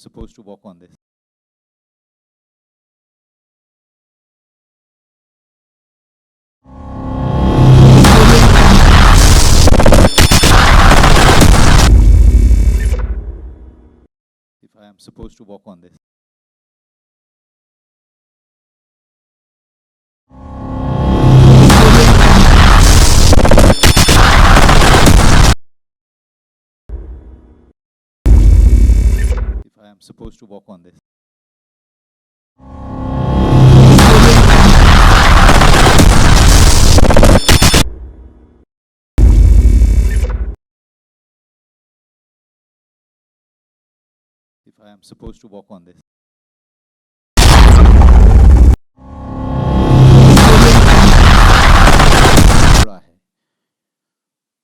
supposed to walk on this. If I am supposed to walk on this. If I am supposed to walk on this. If I am supposed to walk on this.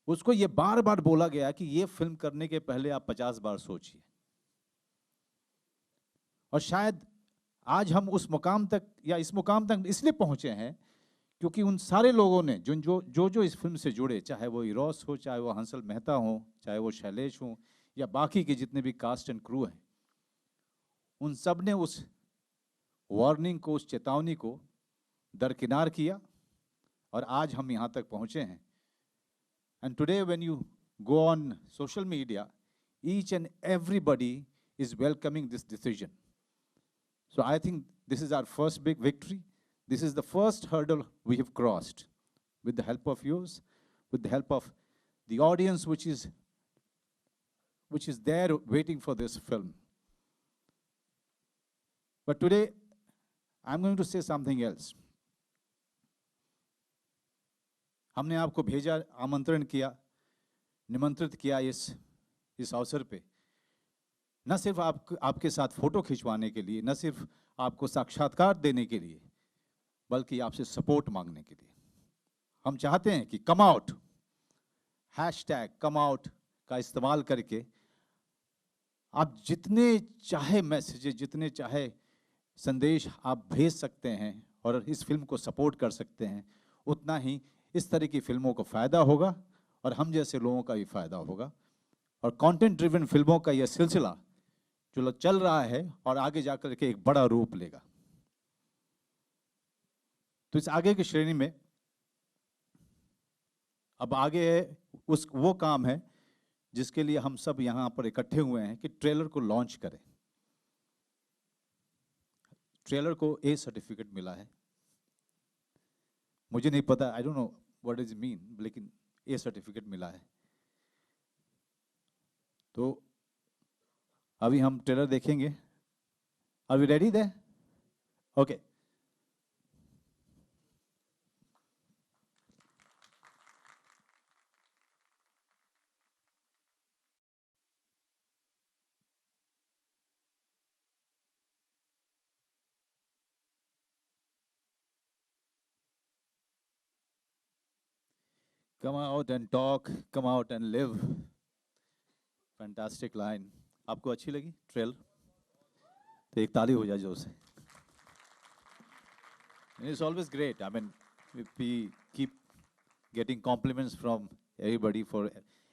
उसको ये बार बार बोला गया कि ये film करने के पहले आप 50 बार सोचिए। और शायद आज हम उस मुकाम तक या इस मुकाम तक इसलिए पहुंचे हैं क्योंकि उन सारे लोगों ने जो इस फिल्म से जुड़े, चाहे वो इरोस हो, चाहे वो हंसल मेहता हो, चाहे वो शैलेश हो, या बाकी के जितने भी कास्ट एंड क्रू हैं, उन सब ने उस वार्निंग को, उस चेतावनी को दरकिनार किया और आज हम यहाँ तक पहुँचे हैं। And today when you go on social media, each and everybody is welcoming this decision. So I think this is our first big victory. This is the first hurdle we have crossed with the help of yours, with the help of the audience which is there waiting for this film. But today, I'm going to say something else. हमने आपको भेजा, आमंत्रण किया, निमंत्रित किया इस अवसर पे, न सिर्फ आपके साथ फोटो खिंचवाने के लिए, न सिर्फ आपको साक्षात्कार देने के लिए, बल्कि आपसे सपोर्ट मांगने के लिए। हम चाहते हैं कि come out, hashtag come out का इस्तेमाल करके आप जितने चाहे मैसेजेस, जितने चाहे संदेश आप भेज सकते हैं और इस फिल्म को सपोर्ट कर सकते हैं, उतना ही इस तरह की फिल्मों को फ़ायदा होगा और हम जैसे लोगों का भी फ़ायदा होगा। और कंटेंट ड्रिवन फिल्मों का यह सिलसिला जो चल रहा है और आगे जाकर के एक बड़ा रूप लेगा। तो इस आगे की श्रेणी में अब आगे वो काम है जिसके लिए हम सब यहाँ पर इकट्ठे हुए हैं कि ट्रेलर को लॉन्च करें। ट्रेलर को ए सर्टिफिकेट मिला है, मुझे नहीं पता, I don't know what does it mean, लेकिन ए सर्टिफिकेट मिला है। तो अभी हम ट्रेलर देखेंगे। Are we ready there? Okay. Come out and talk, come out and live. Fantastic line. आपको अच्छी लगी ट्रेलर? तो एक ताली हो जाए जोर से। It's always great. I mean, we keep getting compliments from everybody for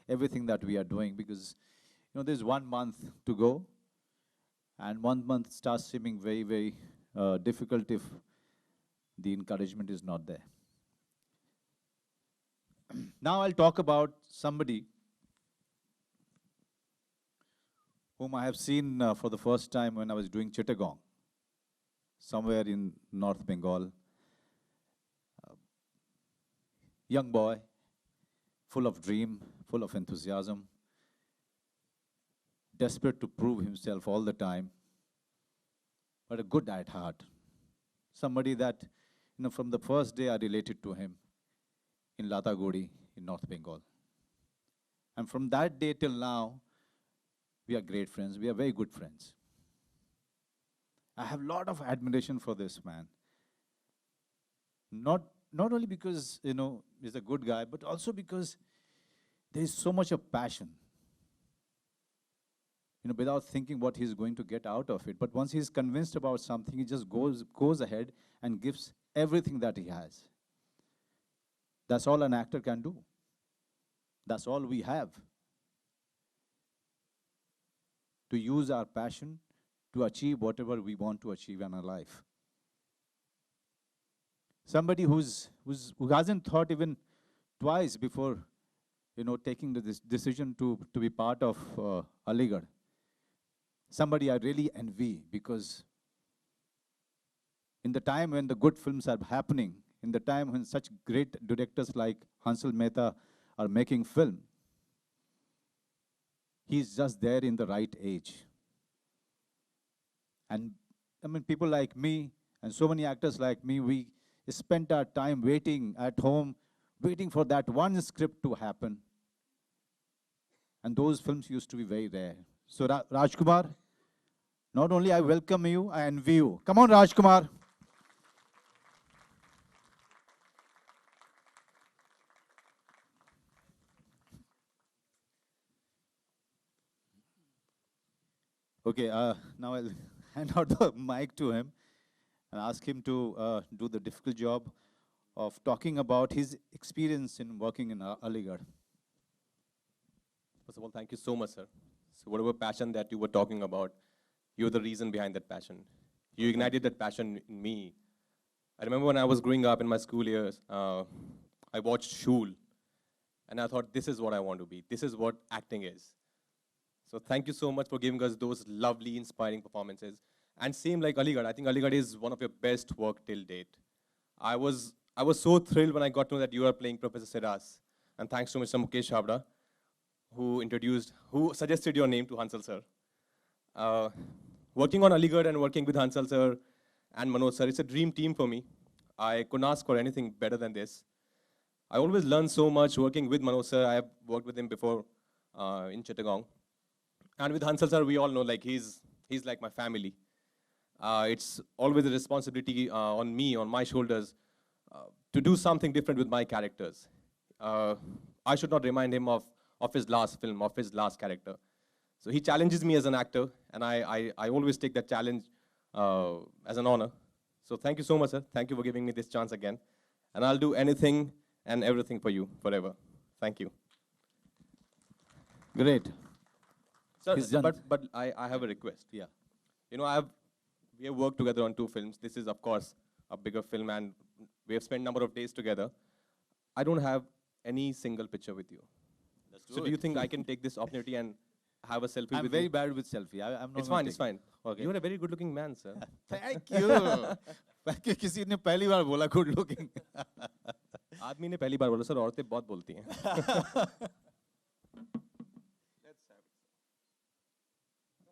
everything that we are doing because, you know, there's 1 month to go, and 1 month starts seeming very, very difficult if the encouragement is not there. Now I'll talk about somebody whom I have seen for the first time when I was doing Chittagong, somewhere in North Bengal. Young boy, full of dream, full of enthusiasm, desperate to prove himself all the time, but a good at heart. Somebody that, you know, from the first day I related to him in Latagodi in North Bengal. And from that day till now, we are great friends. We are very good friends. I have a lot of admiration for this man. Not only because, you know, he's a good guy, but also because there is so much of passion. You know, without thinking what he's going to get out of it. But once he's convinced about something, he just goes ahead and gives everything that he has. That's all an actor can do. That's all we have. To use our passion to achieve whatever we want to achieve in our life. Somebody who hasn't thought even twice before, taking this decision to be part of Aligarh. Somebody I really envy, because in the time when the good films are happening, in the time when such great directors like Hansal Mehta are making film, he's just there in the right age. And I mean, people like me and so many actors like me, we spent our time waiting at home, waiting for that one script to happen. And those films used to be very rare. So Rajkumar, not only I welcome you, I envy you. Come on, Rajkumar. Okay, now I'll hand out the mic to him and ask him to do the difficult job of talking about his experience in working in Aligarh. First of all, thank you so much, sir. So whatever passion that you were talking about, you're the reason behind that passion. You ignited that passion in me. I remember when I was growing up in my school years, I watched Shool, and I thought, this is what I want to be. This is what acting is. So thank you so much for giving us those lovely, inspiring performances. And same like Aligarh, I think Aligarh is one of your best work till date. I was so thrilled when I got to know that you are playing Professor Siras. And thanks to Mr. Mukesh Chabra, who suggested your name to Hansal sir. Working on Aligarh and working with Hansal sir and Manoj sir, it's a dream team for me. I couldn't ask for anything better than this. I always learn so much working with Manoj sir. I have worked with him before in Chittagong. And with Hansal sir, we all know like he's like my family. It's always a responsibility on me, on my shoulders, to do something different with my characters. I should not remind him of his last film, of his last character. So he challenges me as an actor, and I always take that challenge as an honor. So thank you so much, sir. Thank you for giving me this chance again. And I'll do anything and everything for you forever. Thank you. Great. Sir, but I have a request. Yeah. You know, we have worked together on 2 films. This is, of course, a bigger film, and we have spent a number of days together. I don't have any single picture with you. So do you think I can take this opportunity and have a selfie with you? I'm very bad with selfie. I'm not. It's fine, it's fine. Okay. You're a very good-looking man, sir. Thank you. किसी ने पहली बार बोला good looking. आदमी ने पहली बार बोला sir, औरतें बहुत बोलती हैं.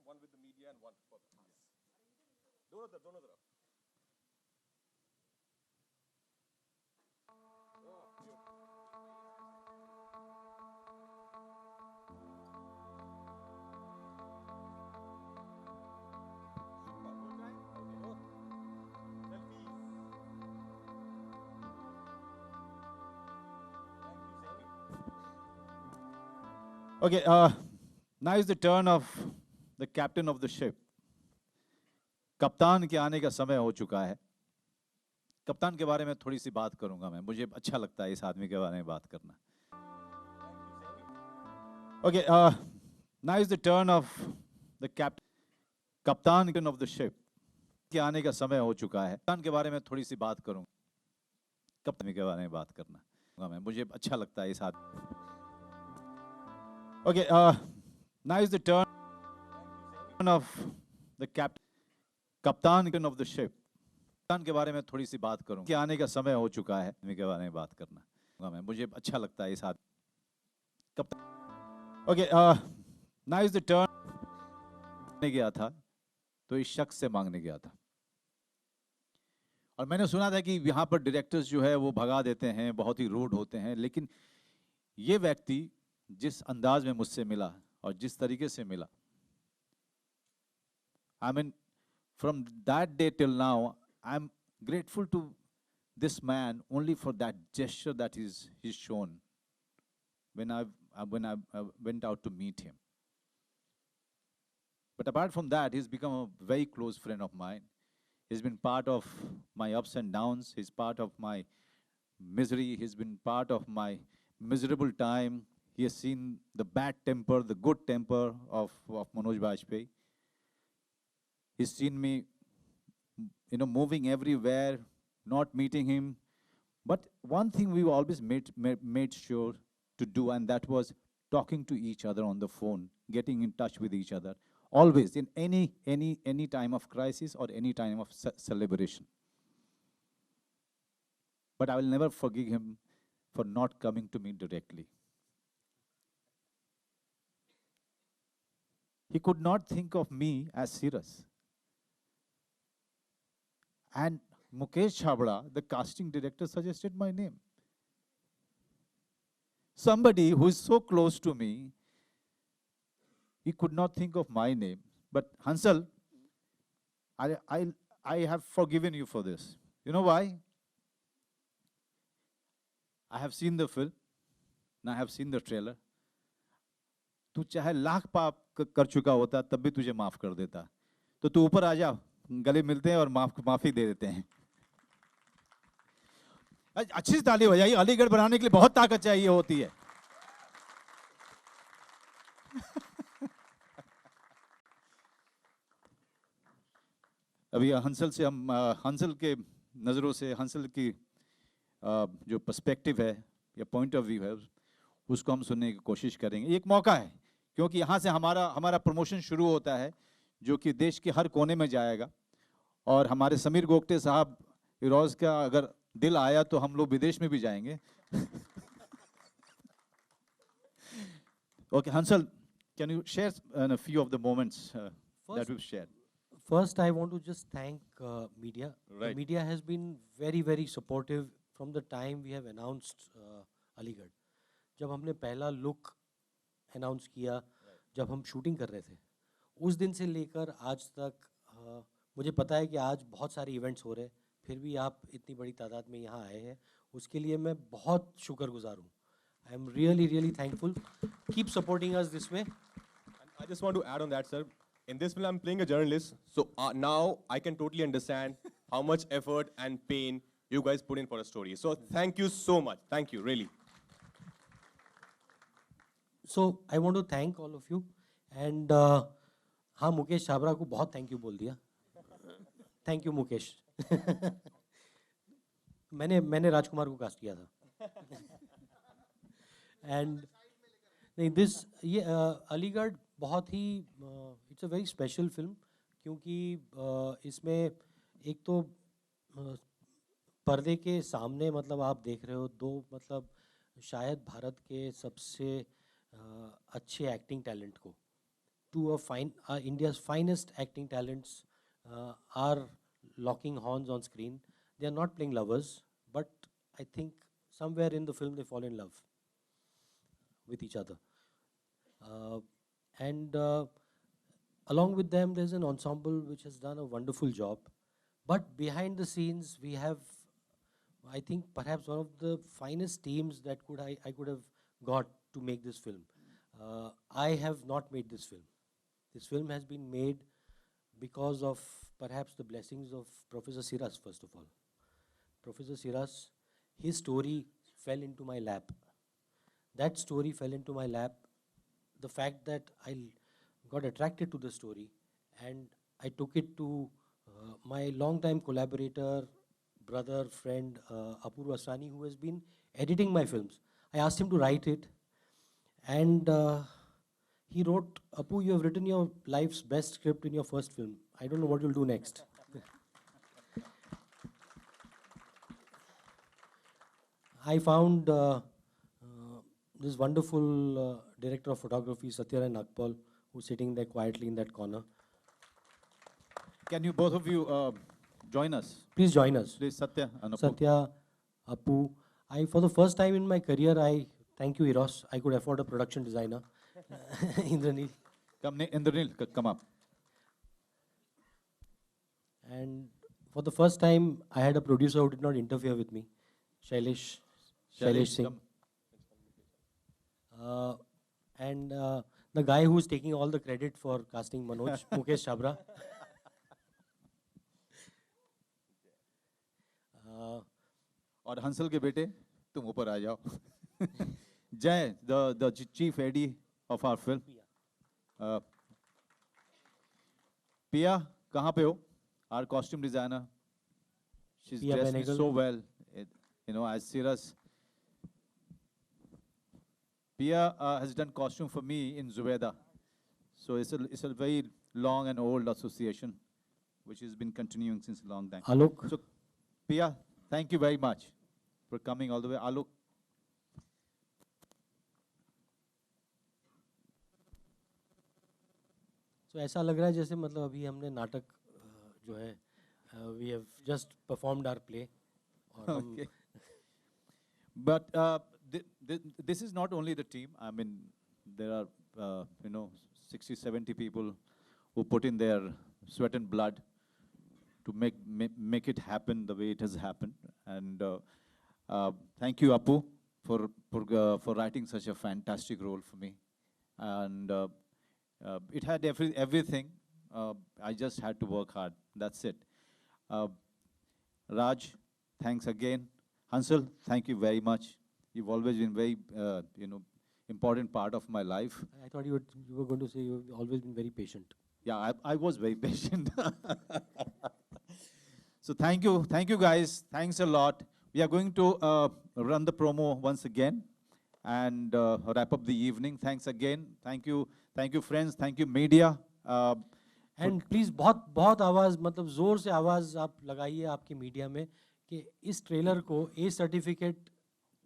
One with the media and one for the दोनों तरफ. Okay, now is the turn of the captain of the ship. कप्तान के आने का समय हो चुका है. कप्तान के बारे में थोड़ी सी बात करूंगा मैं. मुझे अच्छा लगता है इस आदमी के बारे में बात करना. Okay, now is the turn of the captain of the ship. के आने का समय हो चुका है. कप्तान के बारे में थोड़ी सी बात करूंगा. कप्तान के बारे में बात करना. मैं मुझे अच्छा लगता है इस आदमी. Okay, now is the turn of the captain of the ship. कप्तान के बारे में थोड़ी सी बात करूं. कि आने का समय हो चुका है. के बारे में बात करना. मैं मुझे अच्छा लगता है इस आदमी. Okay, now is the turn. मांगने गया था, तो इस शख्स से मांगने गया था. और मैंने सुना था कि यहाँ पर डायरेक्टर्स जो है वो भगा देते हैं, बहुत ही रूड होते हैं, लेकिन ये व्यक्ति जिस अंदाज में मुझसे मिला और जिस तरीके से मिला, I mean, from that day till now, I'm grateful to this man only for that gesture that he's shown when I went out to meet him. But apart from that, he's become a very close friend of mine. He's been part of my ups and downs. He's part of my misery. He's been part of my miserable time. He has seen the bad temper, the good temper of Manoj Bajpayee. He's seen me, moving everywhere, not meeting him. But one thing we always made sure to do, and that was talking to each other on the phone, getting in touch with each other, always in any time of crisis or any time of celebration. But I will never forgive him for not coming to me directly. He could not think of me as serious. And Mukesh Chhabra, the casting director, suggested my name. Somebody who is so close to me, he could not think of my name. But Hansal, I have forgiven you for this. You know why? I have seen the film, and I have seen the trailer. तू चाहे लाख पाप कर चुका होता तब भी तुझे माफ कर देता. तो तू ऊपर आ जा, गले मिलते हैं और माफी दे देते हैं. अच्छी सी ताली बजाइए. अलीगढ़ बनाने के लिए बहुत ताकत चाहिए होती है. अभी हंसल से हम हंसल के नज़रों से हंसल की जो पर्सपेक्टिव है या पॉइंट ऑफ व्यू है उसको हम सुनने की कोशिश करेंगे. एक मौका है क्योंकि यहाँ से हमारा प्रमोशन शुरू होता है जो कि देश के हर कोने में जाएगा. और हमारे समीर गोगटे साहब इरोज का अगर दिल आया तो हम लोग विदेश में भी जाएंगे. Okay, Hansal, can you share a few of the moments that we've shared? First, I want to just thank media. Right. The media has been very, very supportive from the time we have announced Aligarh. जब हमने पहला look announce किया, जब हम shooting कर रहे थे, उस दिन से लेकर आज तक मुझे पता है कि आज बहुत सारे इवेंट्स हो रहे हैं, फिर भी आप इतनी बड़ी तादाद में यहाँ आए हैं, उसके लिए मैं बहुत शुक्रगुजार हूँ. I am really, really thankful. Keep supporting us this way. And I just want to add on that, sir. In this film, I'm playing a journalist, so now I can totally understand how much effort and pain you guys put in for a story. So thank you so much. Thank you, really. So I want to thank all of you. And हाँ मुकेश छाबरा को बहुत thank you बोल दिया. Thank you Mukesh. मैंने राजकुमार को cast किया था. And नहीं ये अलीगढ़ बहुत ही it's a very special film क्योंकि इसमें एक तो पर्दे के सामने मतलब आप देख रहे हो दो मतलब शायद भारत के सबसे अच्छे एक्टिंग टैलेंट को to a fine India's finest acting talents are locking horns on screen. They are not playing lovers but I think somewhere in the film they fall in love with each other. And along with them, there's an ensemble which has done a wonderful job. But behind the scenes, we have, I think, perhaps one of the finest teams that I could have got to make this film. I have not made this film. This film has been made because of perhaps the blessings of Professor Siras, first of all. Professor Siras, his story fell into my lap. That story fell into my lap. The fact that I got attracted to the story and I took it to my longtime collaborator, brother, friend, Apurva Asrani, who has been editing my films. I asked him to write it and he wrote, Apu, you have written your life's best script in your first film. I don't know what you'll do next. I found this wonderful director of photography, Satyaray Nagpal, who's sitting there quietly in that corner. Can you both of you join us? Please join us. Please, Satya and Apu. Satya, Apu. For the first time in my career, I thank you, Eros. I could afford a production designer, Indranil. Come, Indranil, come up. And for the first time, I had a producer who did not interfere with me, Shailesh Singh. Come. And the guy who's taking all the credit for casting Manoj, Mukesh Chhabra. और हंसल के बेटे तुम ऊपर आ जाओ. Jay, the chief AD of our film. Pia, कहाँ पे हो? Our costume designer. She's Pia dressed me Benegal. so well. You know, as Siraj. Pia has done costume for me in Zubeda. So it's a very long and old association, which has been continuing since a long time. Alok. So, Pia, thank you very much for coming all the way. Alok. तो ऐसा लग रहा है जैसे मतलब अभी हमने नाटक जो है we have just performed our play और हम Okay. But this is not only the team. I mean, there are, you know, 60, 70 people who put in their sweat and blood to make it happen the way it has happened. And thank you, Apu, for writing such a fantastic role for me. And it had everything. I just had to work hard. That's it. Raj, thanks again. Hansel, thank you very much. You've always been very, you know, important part of my life. I thought you were going to say you've always been very patient. Yeah, I was very patient. So thank you guys. Thanks a lot. We are going to run the promo once again and wrap up the evening. Thanks again. Thank you friends. Thank you media. And please बहुत बहुत आवाज़ मतलब ज़ोर से आवाज़ आप लगाइए आपके मीडिया में कि इस ट्रेलर को ए सर्टिफिकेट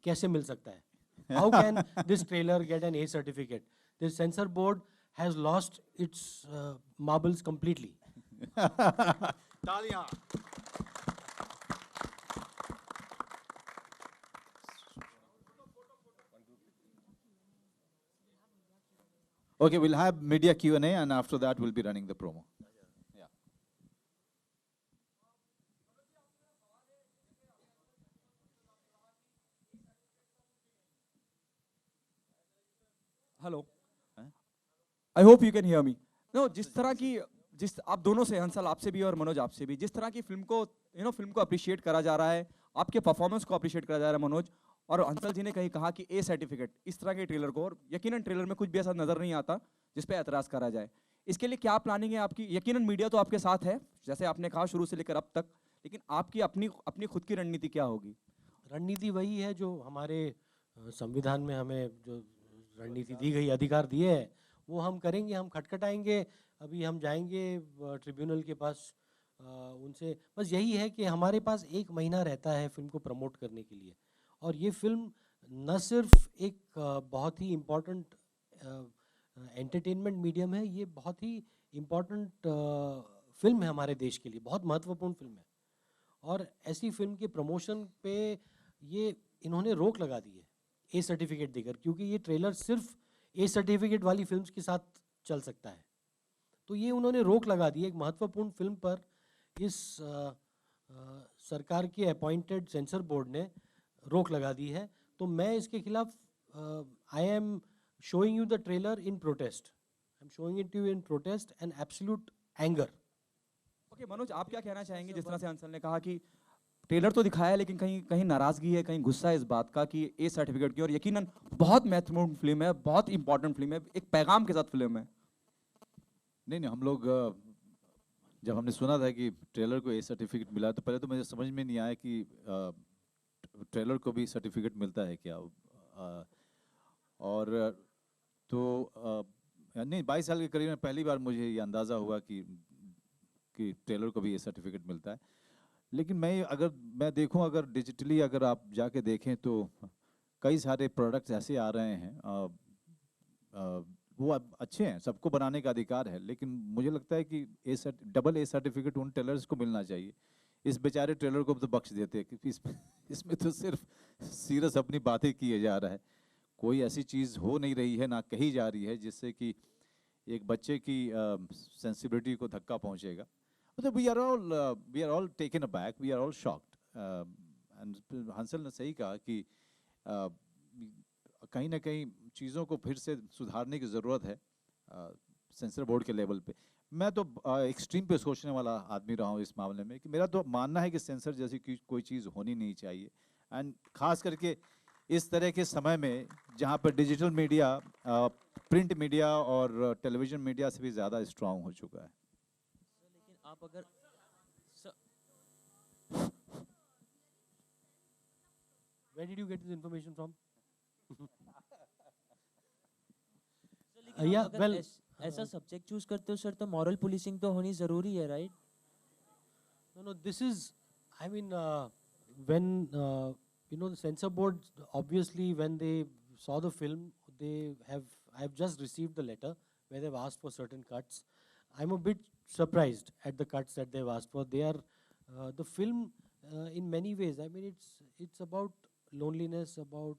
कैसे मिल सकता है. How can this trailer get an A certificate? This censor board has lost its marbles completely. तालियां. Okay, we'll have media Q&A and after that we'll be running the promo. Yeah. Hello, हैं? I hope you can hear me. No, जिस आप दोनों से, हंसल आपसे भी और मनोज आपसे भी, जिस तरह की फिल्म को फिल्म को अप्रिशिएट करा जा रहा है, आपके परफॉर्मेंस को अप्रिशिएट करा जा रहा है मनोज, और हंसल जी ने कहीं कहा कि ए सर्टिफिकेट इस तरह के ट्रेलर को, और यकीनन ट्रेलर में कुछ भी ऐसा नजर नहीं आता जिस पे एतराज़ करा जाए. इसके लिए क्या प्लानिंग है आपकी? यकीनन मीडिया तो आपके साथ है, जैसे आपने कहा शुरू से लेकर अब तक, लेकिन आपकी अपनी खुद की रणनीति क्या होगी? रणनीति वही है जो हमारे संविधान में हमें जो रणनीति दी गई, अधिकार दिए हैं, वो हम करेंगे. हम खटखटाएंगे. अभी हम जाएंगे ट्रिब्यूनल के पास उनसे. बस यही है कि हमारे पास 1 महीना रहता है फिल्म को प्रमोट करने के लिए. और ये फिल्म न सिर्फ एक बहुत ही इम्पोर्टेंट एंटरटेनमेंट मीडियम है, ये बहुत ही इम्पोर्टेंट फिल्म है हमारे देश के लिए, बहुत महत्वपूर्ण फिल्म है. और ऐसी फिल्म के प्रमोशन पे ये इन्होंने रोक लगा दी है ए सर्टिफिकेट देकर, क्योंकि ये ट्रेलर सिर्फ ए सर्टिफिकेट वाली फिल्म्स के साथ चल सकता है. तो ये उन्होंने रोक लगा दी है एक महत्वपूर्ण फिल्म पर. इस सरकार के अपॉइंटेड सेंसर बोर्ड ने रोक लगा दी है. तो मैं इसके खिलाफ I am showing you the trailer in protest. I'm showing it to you in protest and absolute anger. Okay Manoj, आप क्या कहना चाहेंगे? जिस तरह से हंसल ने कहा कि ट्रेलर तो दिखाया है लेकिन कहीं कहीं नाराजगी है, कहीं गुस्सा है इस बात का कि ए सर्टिफिकेट की, और यकीनन बहुत महत्वपूर्ण फिल्म है, बहुत इंपॉर्टेंट फिल्म है, एक पैगाम के साथ फिल्म है. नहीं, हम लोग जब हमने सुना था कि ट्रेलर को ए सर्टिफिकेट मिला तो पहले तो मुझे समझ में नहीं आया कि ट्रेलर को भी सर्टिफिकेट मिलता है क्या. और तो नहीं, 22 साल के करीब में पहली बार मुझे ये अंदाज़ा हुआ कि ट्रेलर को भी ये सर्टिफिकेट मिलता है. लेकिन मैं देखूं, अगर डिजिटली अगर आप जाके देखें तो कई सारे प्रोडक्ट्स ऐसे आ रहे हैं, वो अच्छे हैं, सबको बनाने का अधिकार है, लेकिन मुझे लगता है कि डबल ए सर्टिफिकेट उन ट्रेलर्स को मिलना चाहिए. इस बेचारे ट्रेलर को तो बख्श देते हैं, क्योंकि इसमें तो सिर्फ सीरियस अपनी बातें किए जा रहा है. कोई ऐसी चीज़ हो नहीं रही है, ना कही जा रही है जिससे कि एक बच्चे की सेंसिबिलिटी को धक्का पहुंचेगा. मतलब we are all taken aback, we are all shocked. And Hansal ने सही कहा कि कहीं ना कहीं चीज़ों को फिर से सुधारने की ज़रूरत है सेंसर बोर्ड के लेवल पे. मैं तो एक्सट्रीम पे सोचने वाला आदमी रहा हूँ इस मामले में, कि मेरा तो मानना है कि सेंसर जैसी कोई चीज़ होनी नहीं चाहिए. एंड ख़ास करके इस तरह के समय में जहाँ पर डिजिटल मीडिया, प्रिंट मीडिया और टेलीविज़न मीडिया से भी ज़्यादा स्ट्रांग हो चुका है. आप अगर स- Where did you get this information from? लेकिन yeah, आप अगर well, ऐसा सब्जेक्ट चूज करते हो सर तो मॉरल पुलिसिंग तो होनी जरूरी है, right? No, this is, I mean, when, the censor board, obviously, when they saw the film, I have just received the letter where they've asked for certain cuts. I'm a bit surprised at the cuts that they've asked for. They are, the film, in many ways, I mean, it's about loneliness, about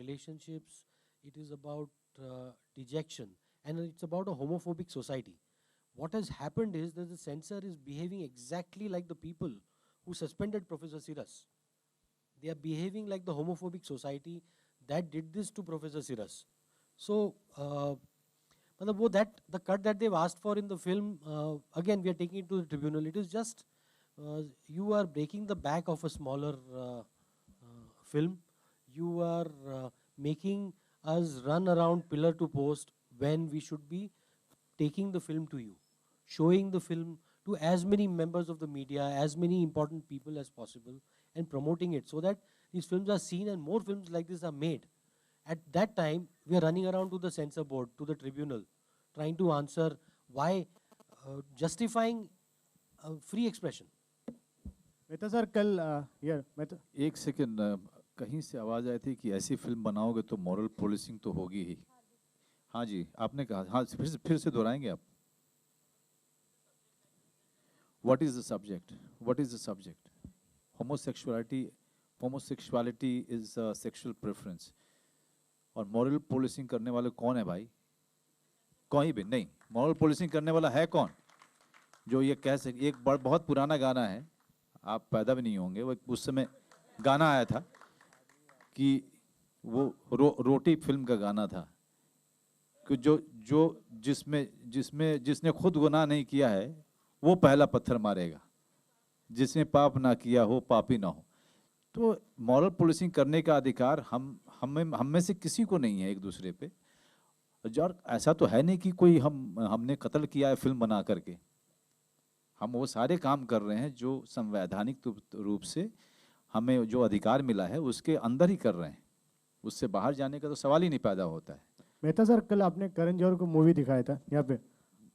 relationships, it is about dejection, and it's about a homophobic society. What has happened is that the censor is behaving exactly like the people who suspended Professor Siras. They are behaving like the homophobic society that did this to Professor Siras. So, मतलब वो that the cut that they've asked for in the film, again we are taking it to the tribunal. It is just you are breaking the back of a smaller film. You are making us run around pillar to post when we should be taking the film to you, showing the film to as many members of the media, as many important people as possible, and promoting it so that these films are seen and more films like this are made. At that time, we are running around to the censor board, to the tribunal, trying to answer why, justifying free expression. Mehta sir कल यार मेहता एक second, कहीं से आवाज़ आई थी कि ऐसी film बनाओगे तो मॉरल पुलिसिंग तो होगी ही। हाँ जी, आपने कहा, हाँ फिर से दोहराएंगे आप? What is the subject? What is the subject? Homosexuality is a sexual preference. और मॉरल पुलिसिंग करने वाले कौन है भाई? कोई भी नहीं। मॉरल पुलिसिंग करने वाला है कौन? जो ये कह सके, एक बहुत पुराना गाना है, आप पैदा भी नहीं होंगे, वो उस समय गाना आया था कि वो रोटी फिल्म का गाना था कि जिसने खुद गुनाह नहीं किया है वो पहला पत्थर मारेगा, जिसने पाप ना किया हो पापी ना हो। तो मॉरल पुलिसिंग करने का अधिकार हम में से किसी को नहीं है एक दूसरे पे। और ऐसा तो है नहीं कि कोई हमने कत्ल किया है फिल्म बना करके। हम वो सारे काम कर रहे हैं जो संवैधानिक रूप से हमें जो अधिकार मिला है उसके अंदर ही कर रहे हैं, उससे बाहर जाने का तो सवाल ही नहीं पैदा होता है। मेहता सर कल आपने करण जौहर को मूवी दिखाया था यहाँ पे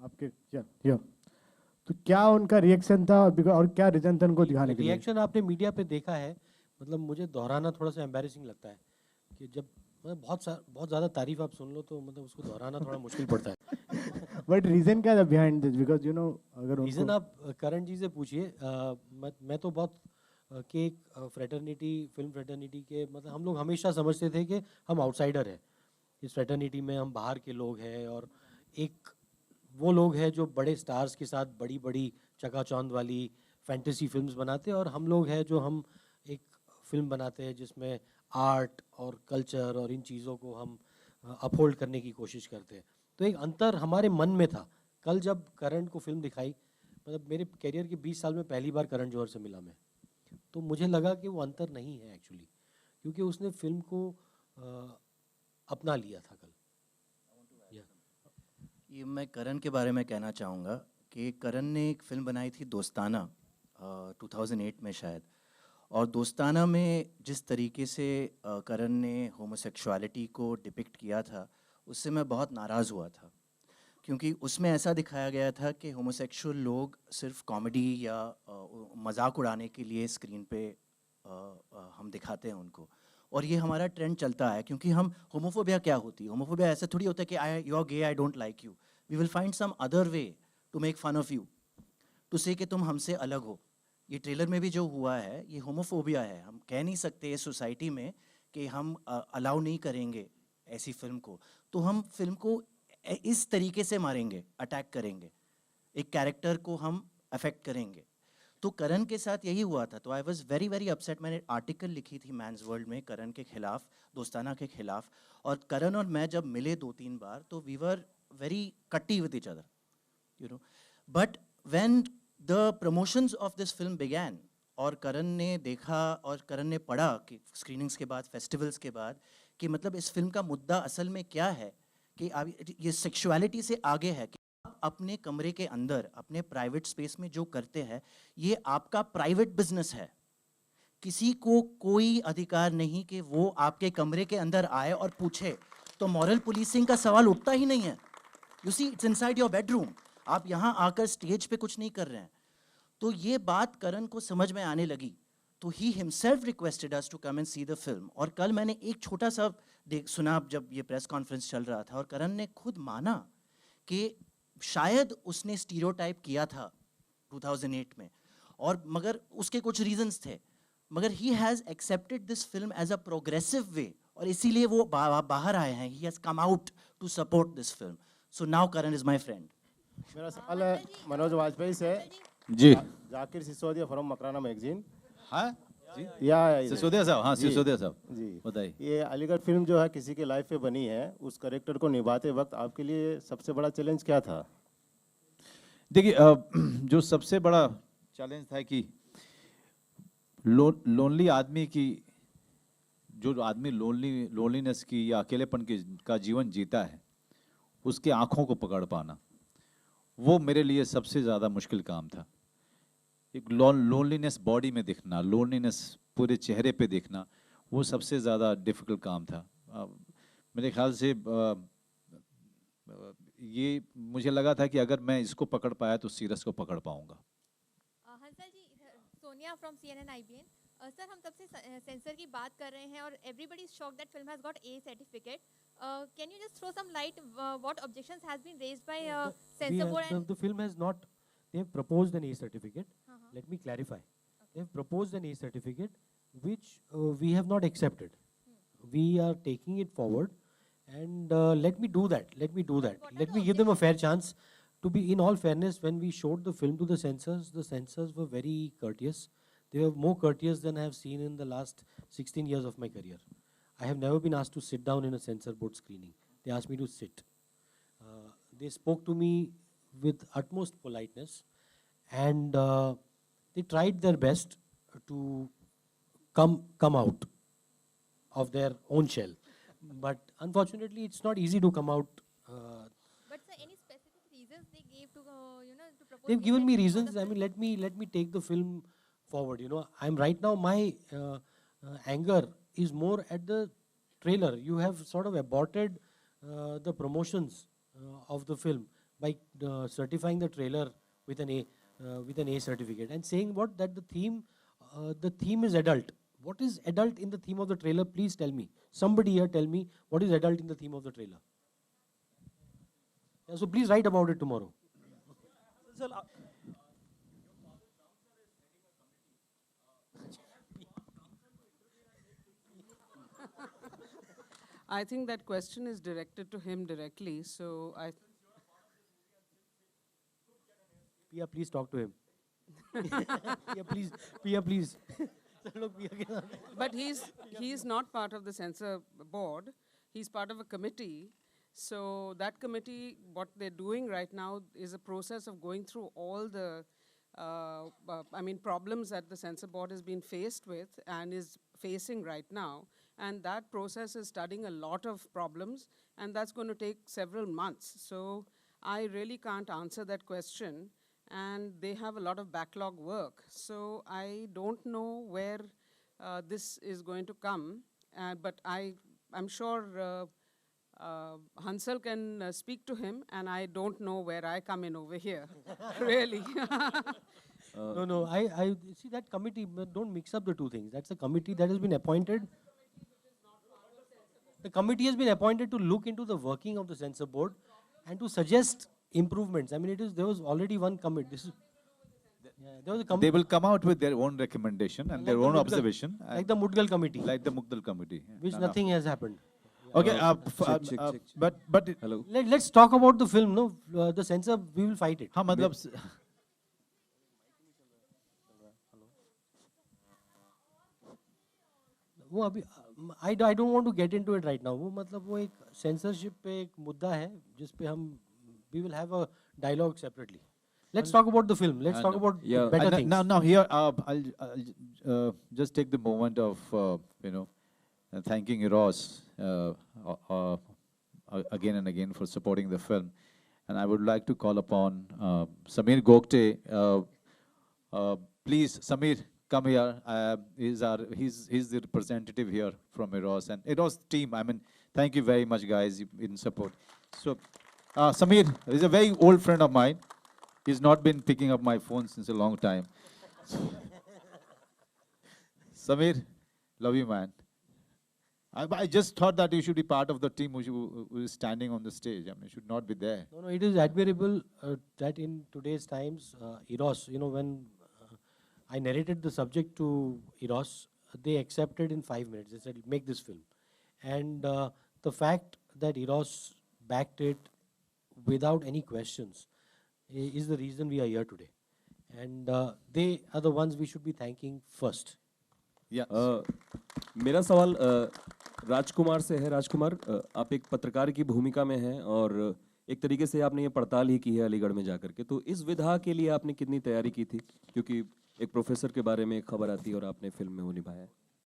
आपके यहाँ, तो क्या उनका रिएक्शन था और क्या रीजन था उनको दिखाने के लिए? रिएक्शन आपने मीडिया पे देखा है, मतलब मुझे दोहराना थोड़ा सा एम्बैरेसिंग लगता है कि जब मतलब बहुत ज़्यादा तारीफ आप सुन लो तो मतलब उसको दोहराना थोड़ा मुश्किल पड़ता है। बट रीजन क्या था बिहाइंड दिस? बिकॉज अगर रीज़न आप करण जी से पूछिए। मैं तो बहुत कि एक फिल्म फ्रेटर्निटी के, मतलब हम लोग हमेशा समझते थे कि हम आउटसाइडर हैं इस फ्रेटर्निटी में, हम बाहर के लोग हैं, और एक वो लोग हैं जो बड़े स्टार्स के साथ बड़ी बड़ी चकाचौंध वाली फैंटेसी फिल्म्स बनाते हैं, और हम लोग हैं जो हम एक फिल्म बनाते हैं जिसमें आर्ट और कल्चर और इन चीज़ों को हम अपहोल्ड करने की कोशिश करते हैं। तो एक अंतर हमारे मन में था। कल जब करण को फिल्म दिखाई, मतलब मेरे करियर के 20 साल में पहली बार करण जौहर से मिला मैं, तो मुझे लगा कि वो अंतर नहीं है एक्चुअली, क्योंकि उसने फिल्म को अपना लिया था कल। ये मैं करण के बारे में कहना चाहूँगा कि करण ने एक फ़िल्म बनाई थी दोस्ताना 2008 में शायद, और दोस्ताना में जिस तरीके से करण ने होमोसेक्सुअलिटी को डिपिक्ट किया था उससे मैं बहुत नाराज़ हुआ था, क्योंकि उसमें ऐसा दिखाया गया था कि होमोसेक्सुअल लोग सिर्फ कॉमेडी या मजाक उड़ाने के लिए स्क्रीन पे हम दिखाते हैं उनको, और ये हमारा ट्रेंड चलता है। क्योंकि हम होमोफोबिया क्या होती है, होमोफोबिया ऐसा थोड़ी होता है कि you are gay, I don't like you, we will find some other way to make fun of you, to say कि तुम हमसे अलग हो। ये ट्रेलर में भी जो हुआ है ये होमोफोबिया है। हम कह नहीं सकते इस सोसाइटी में कि हम अलाउ नहीं करेंगे ऐसी फिल्म को, तो हम फिल्म को इस तरीके से मारेंगे, अटैक करेंगे, एक कैरेक्टर को हम अफेक्ट करेंगे। तो करण के साथ यही हुआ था। तो I was very very upset. मैंने आर्टिकल लिखी थी मैंस वर्ल्ड में करण के खिलाफ, दोस्ताना के खिलाफ, और करण और मैं जब मिले 2-3 बार तो वी वर वेरी कट्टी with each other, you know. But when the promotions of this film began और करण ने देखा और करण ने पढ़ा कि स्क्रीनिंग्स के बाद, फेस्टिवल्स के बाद, कि मतलब इस फिल्म का मुद्दा असल में क्या है, कि ये सेक्सुअलिटी से आगे है कि आप अपने कमरे के अंदर अपने प्राइवेट स्पेस में जो करते हैं ये आपका प्राइवेट बिजनेस है। किसी को कोई अधिकार नहीं कि वो आपके कमरे के अंदर आए और पूछे। तो मॉरल पुलिसिंग का सवाल उठता ही नहीं है। You see it's inside your bedroom, आप यहाँ आकर स्टेज पे कुछ नहीं कर रहे हैं। तो ये बात करण को समझ में आने लगी, तो he himself requested us to come and see the film. और कल मैंने एक छोटा सा सुना जब ये प्रेस कॉन्फ्रेंस चल रहा था, और करण ने खुद माना कि शायद उसने स्टीरियोटाइप किया था 2008 में, और मगर उसके कुछ रीजंस थे, मगर he has accepted this film as a progressive way, और इसीलिए वो बाहर आए हैं। He has come out to support this film. So now Karan is my friend. मेरा सवाल है मनोज वाजपेयी से। जी जाकिर सिसोदिया फ्रॉम मकराना मैगजीन। हाँ जी या सिसोदिया साहब, हाँ जी। सिसोदिया साहब जी बताइए। ये अलीगढ़ फिल्म जो है किसी के लाइफ पे बनी है, उस करेक्टर को निभाते वक्त आपके लिए सबसे बड़ा चैलेंज क्या था? देखिए जो सबसे बड़ा चैलेंज था कि लोनली आदमी की, जो आदमी लोनलीनेस की या अकेलेपन की का जीवन जीता है, उसके आँखों को पकड़ पाना, वो मेरे लिए सबसे ज़्यादा मुश्किल काम था। एक लोनलीनेस बॉडी में दिखना, लोनलीनेस पूरे चेहरे पे दिखना, वो सबसे ज़्यादा डिफ़िकल्ट काम था। मेरे ख्याल से ये मुझे लगा था कि अगर मैं इसको पकड़ पाया तो सीरस को पकड़ पाऊंगा। Hansal ji, Sonia from CNN IBN। Sir, हम तब से सेंसर की बात कर रहे हैं और everybody is shocked that film has got A certificate. Can you just throw some light what objections has been raised by censor board and The film has not, they have proposed an A certificate. Uh-huh. Let me clarify. They have proposed an A certificate which we have not accepted. We are taking it forward, and let me do that. Let me do that. What are Let the me give them a fair chance. To be in all fairness, when we showed the film to the censors were very courteous. They were more courteous than I have seen in the last 16 years of my career. I have never been asked to sit down in a censor board screening. They asked me to sit. They spoke to me with utmost politeness, and they tried their best to come out of their own shell. But unfortunately, it's not easy to come out. but sir, any specific reasons they gave to to propose They've A given me certificate for reasons. the I mean, film? let me take the film forward. You know, I'm right now, my anger is more at the trailer. You have sort of aborted the promotions of the film by certifying the trailer with an A certificate and saying what that the theme is adult. What is adult in the theme of the trailer? Please tell me. Somebody here tell me what is adult in the theme of the trailer. Yeah, so please write about it tomorrow. I think that question is directed to him directly. So Pia, please talk to him. Pia, please. Pia, please. Look, Pia ke saath. but he's not part of the censor board. He's part of a committee. So that committee, what they're doing right now is a process of going through all the, problems that the censor board has been faced with and is facing right now. And that process is studying a lot of problems, and that's going to take several months. So I really can't answer that question, and they have a lot of backlog work. So I don't know where this is going to come, but I'm sure Hansal can speak to him, and I don't know where I come in over here, really. No, I see that committee, but don't mix up the two things. That's a committee that has been appointed. The committee has been appointed to look into the working of the censor board and to suggest improvements. I mean, there was already one committee. There was a They committee will come out with their own recommendation and their Like the own Mudgal- observation, like the Mudgal committee, like the Mukdal committee. which No, no. nothing has happened. Okay, check. but Hello. Let's talk about the film. No, the censor, we will fight it. हाँ मतलब वो अभी I don't want to get into it right now. वो मतलब वो एक censorship पे एक मुद्दा है जिस पे हम we will have a dialogue separately. Let's talk about the film. Let's talk about yeah, better things. now here I'll just take the moment of thanking Eros again and again for supporting the film, And I would like to call upon Samir Gokte. Please, Samir, come here. He's the representative here from Eros and Eros team. I mean, thank you very much, guys, in support. So, Samir is a very old friend of mine. He's not been picking up my phone since a long time. Samir, love you, man. I just thought that you should be part of the team who is standing on the stage. I mean, you should not be there. No, it is admirable that in today's times, Eros, when I narrated the subject to Eros, they accepted in 5 minutes. They said, make this film. And the fact that Eros backed it without any questions is the reason we are here today. And they are the ones we should be thanking first. Yeah. मेरा सवाल राजकुमार से है। राजकुमार, आप एक पत्रकार की भूमिका में हैं और एक तरीके से आपने ये पड़ताल ही की है अलीगढ़ में जाकर के, तो इस विधा के लिए आपने कितनी तैयारी की थी? क्योंकि एक प्रोफेसर के बारे में एक खबर आती है और आपने फिल्म में वो निभाया है।